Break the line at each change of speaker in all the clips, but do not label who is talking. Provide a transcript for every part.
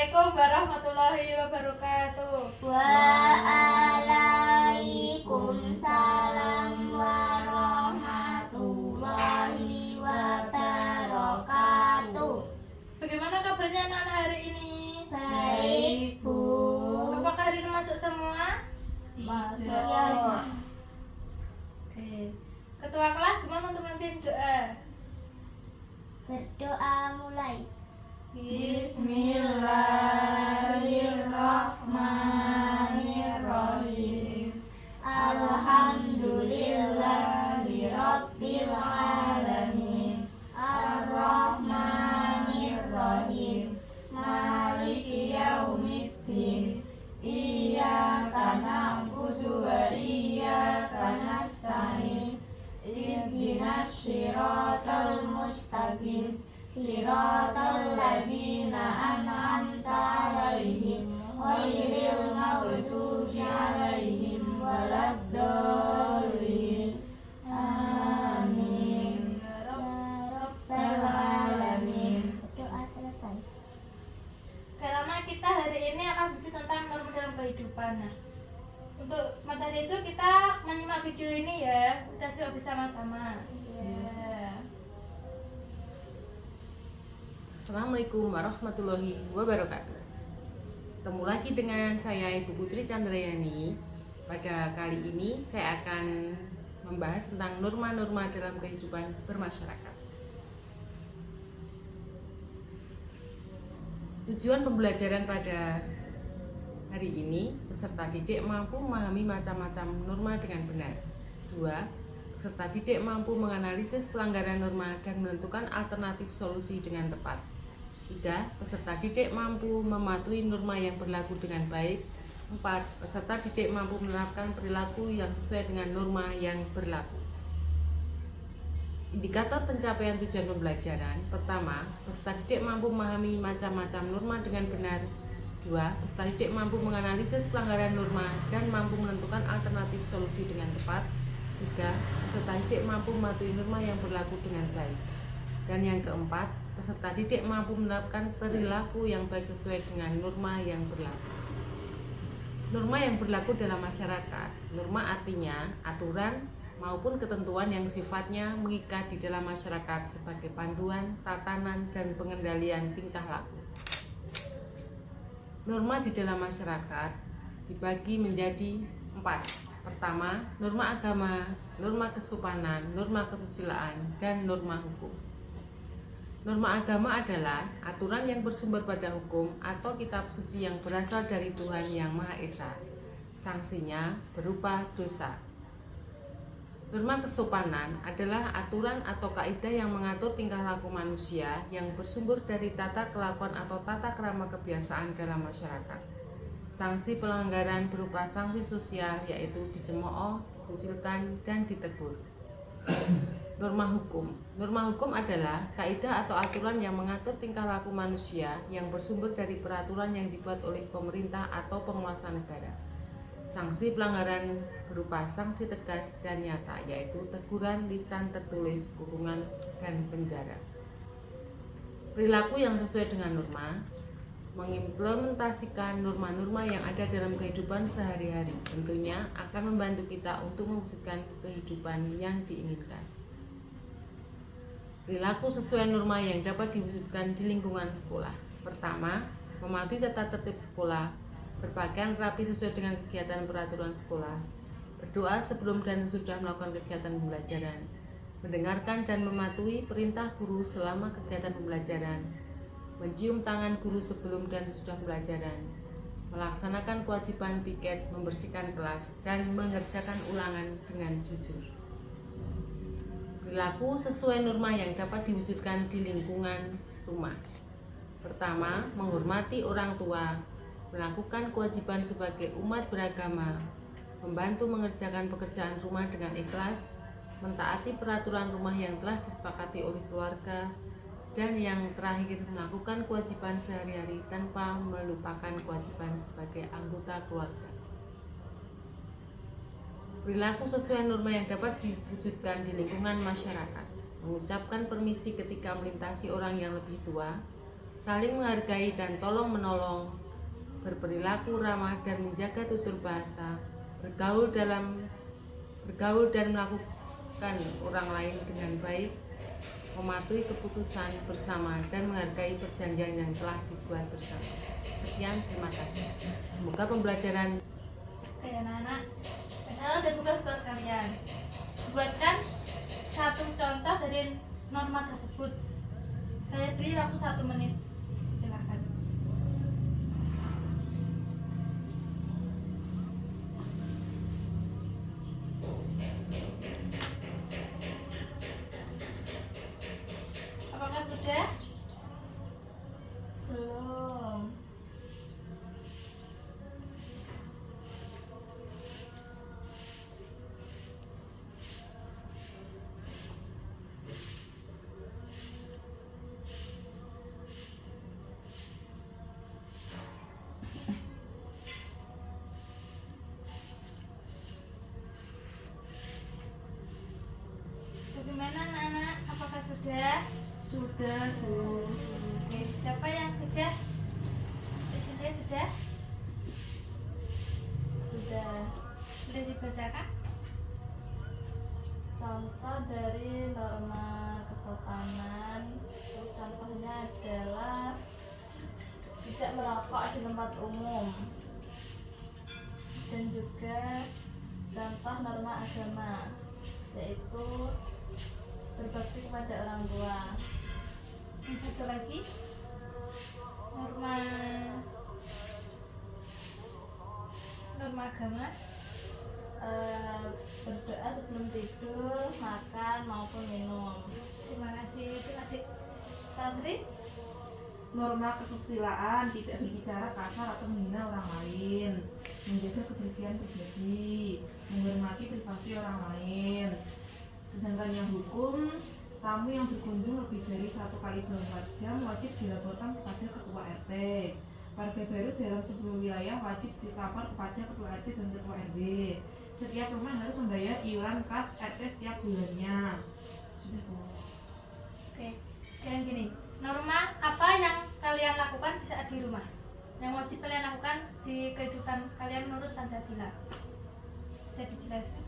Assalamualaikum warahmatullahi wabarakatuh.
Waalaikumsalam warahmatullahi wabarakatuh.
Bagaimana kabarnya anak-anak hari ini?
Baik, Bu.
Apakah hari ini masuk semua?
Masuk.
Oke. Ketua kelas gimana untuk memimpin doa?
Berdoa mulai.
Bismillahirrahmanirrahim.
Alhamdulillahi Rabbil Alamin. Ar-Rahmanir-Rahim. Maliki yaumiddin. Iyyaka na'budu wa iyyaka nasta'in. Ihdinas siratal mustaqim. Siratal ladzina an'amta 'alaihim ghairil maghdubi 'alaihim waladdallin. Amin. Ya Rabbal alamin. Doa selesai.
Karena kita hari ini akan bicara tentang norma dalam kehidupan. Nah, untuk materi itu kita menyimak video ini ya. Kita simak bersama-sama. Ya.
Assalamualaikum warahmatullahi wabarakatuh. Ketemu lagi dengan saya Ibu Putri Chandrayani. Pada kali ini saya akan membahas tentang norma-norma dalam kehidupan bermasyarakat. Tujuan pembelajaran pada hari ini, peserta didik mampu memahami macam-macam norma dengan benar. 2. Peserta didik mampu menganalisis pelanggaran norma dan menentukan alternatif solusi dengan tepat. 3. Peserta didik mampu mematuhi norma yang berlaku dengan baik. 4. Peserta didik mampu menerapkan perilaku yang sesuai dengan norma yang berlaku. Indikator pencapaian tujuan pembelajaran. Pertama, peserta didik mampu memahami macam-macam norma dengan benar. 2. Peserta didik mampu menganalisis pelanggaran norma dan mampu menentukan alternatif solusi dengan tepat. 3. Peserta didik mampu mematuhi norma yang berlaku dengan baik. Dan yang keempat, peserta didik mampu menerapkan perilaku yang baik sesuai dengan norma yang berlaku. Norma yang berlaku dalam masyarakat. Norma artinya aturan maupun ketentuan yang sifatnya mengikat di dalam masyarakat sebagai panduan, tatanan, dan pengendalian tingkah laku. Norma di dalam masyarakat dibagi menjadi 4. Pertama, norma agama, norma kesopanan, norma kesusilaan, dan norma hukum. Norma agama adalah aturan yang bersumber pada hukum atau kitab suci yang berasal dari Tuhan Yang Maha Esa. Sanksinya berupa dosa. Norma kesopanan adalah aturan atau kaidah yang mengatur tingkah laku manusia yang bersumber dari tata kelakuan atau tata krama kebiasaan dalam masyarakat. Sanksi pelanggaran berupa sanksi sosial yaitu dicemooh, dikucilkan, dan ditegur. Norma hukum. Norma hukum adalah kaidah atau aturan yang mengatur tingkah laku manusia yang bersumber dari peraturan yang dibuat oleh pemerintah atau penguasa negara. Sanksi pelanggaran berupa sanksi tegas dan nyata yaitu teguran, lisan tertulis, kurungan, dan penjara. Perilaku yang sesuai dengan norma mengimplementasikan norma-norma yang ada dalam kehidupan sehari-hari tentunya akan membantu kita untuk mewujudkan kehidupan yang diinginkan. Perilaku sesuai norma yang dapat diwujudkan di lingkungan sekolah. Pertama, mematuhi tata tertib sekolah, berpakaian rapi sesuai dengan kegiatan peraturan sekolah, berdoa sebelum dan sesudah melakukan kegiatan pembelajaran, mendengarkan dan mematuhi perintah guru selama kegiatan pembelajaran, mencium tangan guru sebelum dan sesudah pembelajaran, melaksanakan kewajiban piket, membersihkan kelas, dan mengerjakan ulangan dengan jujur. Perilaku sesuai norma yang dapat diwujudkan di lingkungan rumah. Pertama, menghormati orang tua, melakukan kewajiban sebagai umat beragama, membantu mengerjakan pekerjaan rumah dengan ikhlas, mentaati peraturan rumah yang telah disepakati oleh keluarga, dan yang terakhir melakukan kewajiban sehari-hari tanpa melupakan kewajiban sebagai anggota keluarga. Perilaku sesuai norma yang dapat diwujudkan di lingkungan masyarakat. Mengucapkan permisi ketika melintasi orang yang lebih tua, saling menghargai dan tolong-menolong, berperilaku ramah dan menjaga tutur bahasa, bergaul dan melakukan orang lain dengan baik, mematuhi keputusan bersama dan menghargai perjanjian yang telah dibuat bersama. Sekian, terima kasih. Semoga pembelajaran
anak-anak, sekarang ada tugas buat kalian. Buatkan satu contoh dari norma tersebut. Saya beri waktu 1 menit. Silakan. Apakah sudah? Belum. Bagaimana anak-anak? Apakah sudah?
Sudah, Bu.
Oke, siapa yang sudah? Di sini sudah? Sudah. Sudah dibacakan? Contoh dari norma kesopanan. Contohnya adalah tidak merokok di tempat umum. Dan juga contoh norma agama, yaitu berbakti kepada orang tua. Yang satu lagi norma agama, berdoa sebelum tidur, makan maupun minum. Terima kasih. Itu adik Tantri.
Norma kesusilaan, tidak berbicara kasar atau menghina orang lain, menjaga kebersihan pribadi, menghormati privasi orang lain. Sedangkan yang hukum, tamu yang berkunjung lebih dari 1 kali dalam 4 jam wajib dilaporkan kepada ketua RT. Warga baru dalam sebuah wilayah wajib dilapor kepada ketua RT dan ketua RW. Setiap rumah harus membayar iuran kas RT setiap bulannya. Sudah, Bu.
Oke, sekarang gini, norma apa yang kalian lakukan di saat di rumah? Yang wajib kalian lakukan di kehidupan kalian menurut Pancasila? Bisa dijelaskan?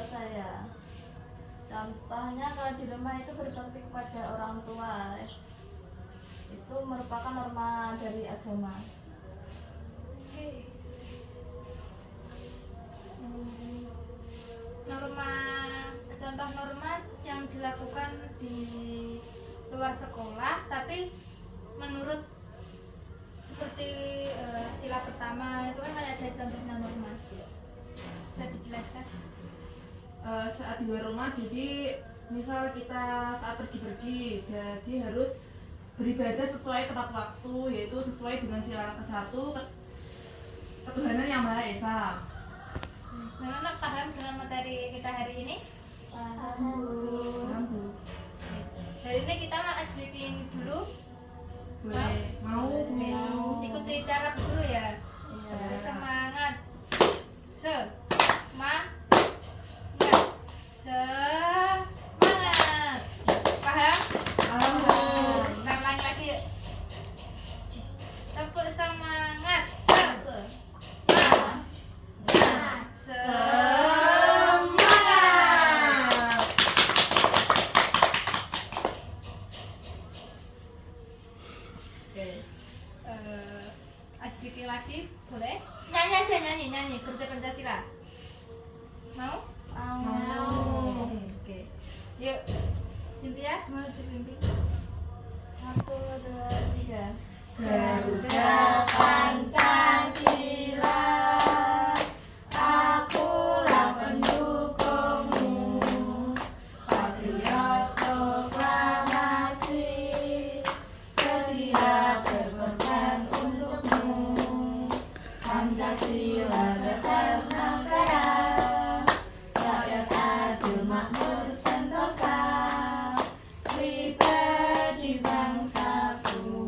Saya contohnya kalau di rumah itu berbakti kepada orang tua, itu merupakan norma dari agama. Oke. Contoh norma yang dilakukan di luar sekolah tapi menurut seperti sila pertama itu kan ada contohnya norma. Bisa dijelaskan?
Saat di luar rumah, jadi misal kita saat pergi-pergi, jadi harus beribadah sesuai tepat waktu, yaitu sesuai dengan sila ke-1 ketuhanan yang Maha Esa.
Anak paham dengan materi kita hari ini?
Paham, Bu.
Hari ini kita mau ice breaking dulu.
Boleh. Mau, Bu.
Ikuti cara dulu ya.
Iya.
Semangat. Semangat. Paham?
Paham, Bu.
Kita ulangi lagi yuk. Tepuk semangat. Semangat. Oke. Ice breaking lagi boleh? Nyanyi aja, nyanyi seperti Pancasila. Mau?
Mau.
Oke. Yuk. Cynthia mau dipimpin. 1, 2, 3.
Garuda Pancasila, akulah pendukungmu, patriot proklamasi, setia berkorban untukmu. Pancasila dasar negara, rakyat adil makmur sentosa, pribadi bangsaku.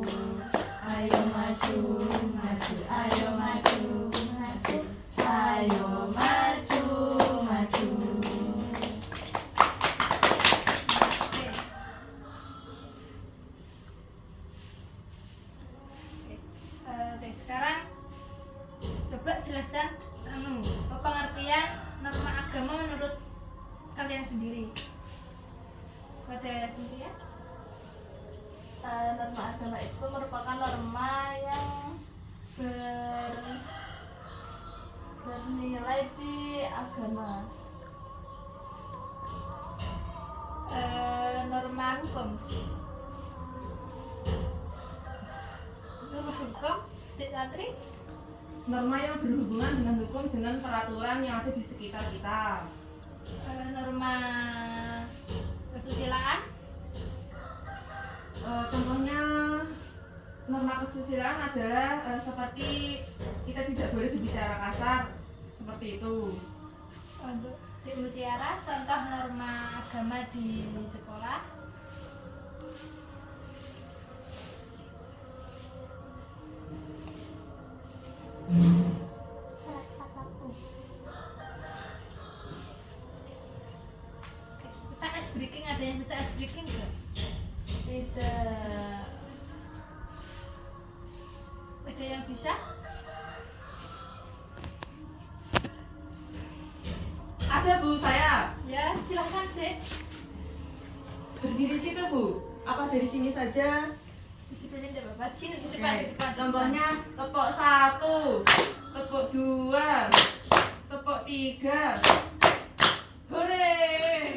Ayo maju, maju, ayo maju, maju.
Ada Cynthia?
Norma agama itu merupakan norma yang bernilai di agama.
Norma hukum. Norma hukum, Dik Satri?
Norma yang berhubungan dengan hukum dengan peraturan yang ada di sekitar kita.
Norma kesusilaan.
Contohnya norma kesusilaan adalah seperti kita tidak boleh berbicara kasar, seperti itu.
Untuk Dik Mutiara, contoh norma agama di sekolah. Kita ice breaking, ada yang bisa ice breaking nggak?
Tidak.
Ada yang bisa?
Ada Bu, saya
Ya, silahkan deh.
berdiri situ Bu. Apa dari sini saja?
Di situ aja nggak apa-apa. Sini di
Oke.
depan, di depan.
Contohnya tepuk 1, tepuk 2, tepuk 3. Hore!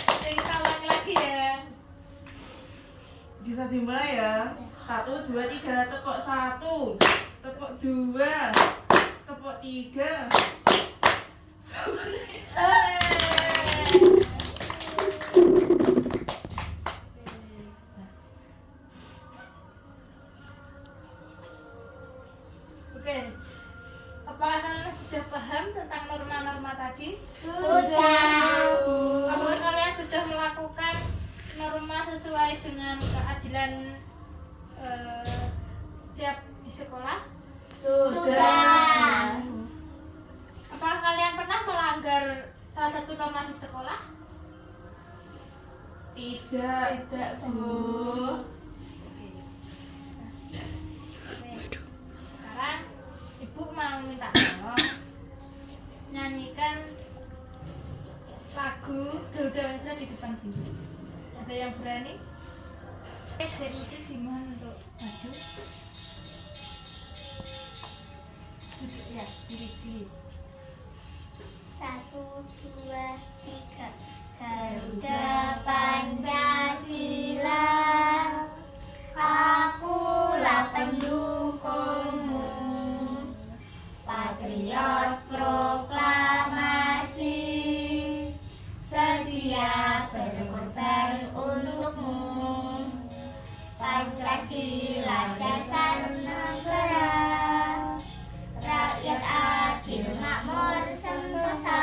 Oke, kita ulangi lagi ya.
Bisa dimulai ya. 1, 2, 3, tepuk 1, tepuk 2, tepuk 3.
Oke. Apakah kalian sudah paham tentang norma-norma tadi?
Sudah.
Apakah kalian sudah melakukan norma sesuai dengan keadilan setiap di sekolah?
Sudah.
Apakah kalian pernah melanggar salah satu norma di sekolah?
Tidak.
Tidak, Bu.
Oke. Sekarang Ibu mau minta tolong nyanyikan lagu Garuda Wencana di depan sini. Ada yang berani? Dewi dimohon untuk maju. Duduk ya, diri.
1, 2, 3. Garuda Pancasila, akulah pendukungmu. Patriot proklamasi, sedia berkorban untukmu. Pancasila dasar negara, rakyat adil makmur sentosa,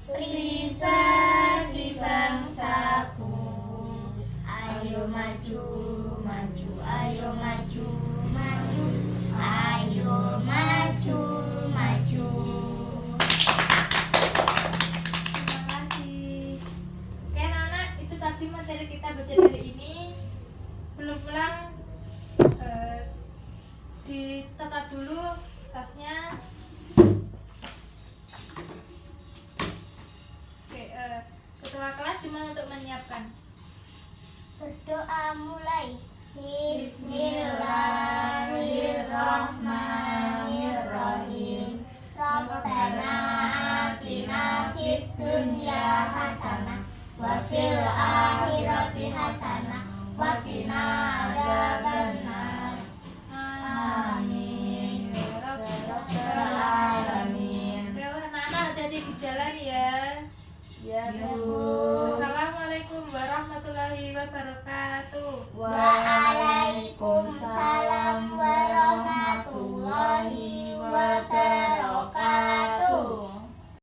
pribadi bangsaku. Ayo maju, maju, ayo maju, maju, ayo maju, maju.
Terima kasih. Oke anak-anak, itu tadi materi kita belajar hari ini. Sebelum pulang ditata dulu tasnya. Oke, ketua kelas gimana untuk menyiapkan?
Berdoa mulai. Bismillahirrahmanirrahim. Rabbana atina fid dunya hasanah wa fil akhirati hasanah wa qina adzabannar. Amin.
Ya Rabbal
Alamin.
Oke, anak-anak hati-hati di jalan ya.
Ya, Bu.
Assalamualaikum warahmatullahi wabarakatuh.
Waalaikumsalam.